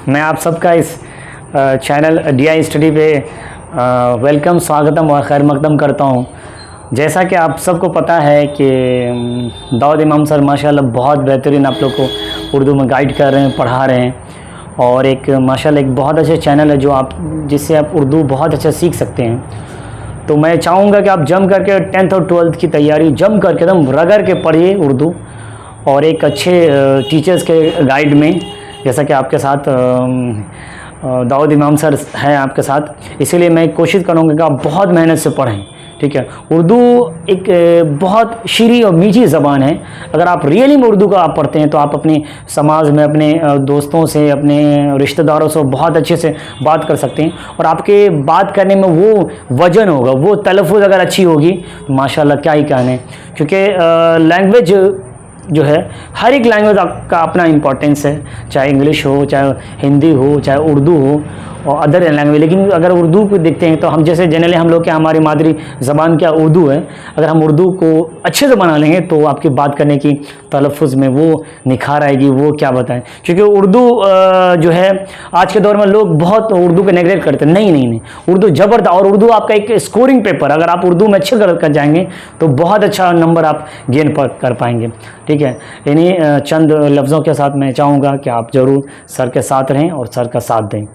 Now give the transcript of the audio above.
मैं आप सबका इस चैनल DI स्टडी पे वेलकम, स्वागतम और खैर मकदम करता हूँ। जैसा कि आप सबको पता है कि दाऊद इमाम सर माशाल्लाह बहुत बेहतरीन आप लोग को उर्दू में गाइड कर रहे हैं, पढ़ा रहे हैं, और एक माशाल्लाह एक बहुत अच्छे चैनल है जो जिससे आप उर्दू बहुत अच्छा सीख सकते हैं। तो मैं चाहूँगा कि आप जम करके 10th और 12th की तैयारी जम करके एकदम रगड़ के पढ़िए उर्दू, और एक अच्छे टीचर्स के गाइड में, जैसा कि आपके साथ दाऊद इमाम सर हैं आपके साथ, इसीलिए मैं कोशिश करूँगा कि आप बहुत मेहनत से पढ़ें। ठीक है, उर्दू एक बहुत शीरी और मीठी ज़बान है। अगर आप रियली में उर्दू का आप पढ़ते हैं तो आप अपने समाज में, अपने दोस्तों से, अपने रिश्तेदारों से बहुत अच्छे से बात कर सकते हैं, और आपके बात करने में वो वजन होगा, वो तलफ़ुज़ अगर अच्छी होगी तो माशाल्लाह क्या ही कहने। क्योंकि लैंग्वेज जो है, हर एक लैंग्वेज का अपना इम्पोर्टेंस है, चाहे इंग्लिश हो, चाहे हिंदी हो, चाहे उर्दू हो और अदर लैंग्वेज। लेकिन अगर उर्दू को देखते हैं तो हम जैसे जनरली हम लोग क्या, हमारी मादरी ज़बान क्या उर्दू है, अगर हम उर्दू को अच्छे से बना लेंगे तो आपकी बात करने की तलफ़ुज़ में वो निखार आएगी, वो क्या बताएं। क्योंकि उर्दू जो है आज के दौर में लोग बहुत उर्दू को नेगलेक्ट करते हैं। नहीं, उर्दू ज़बरदस्त, और उर्दू आपका एक स्कोरिंग पेपर, अगर आप उर्दू में अच्छे कर जाएंगे तो बहुत अच्छा नंबर आप गेन कर पाएंगे। ठीक है, इन्हीं चंद लफ्ज़ों के साथ मैं चाहूँगा कि आप ज़रूर सर के साथ रहें और सर का साथ दें।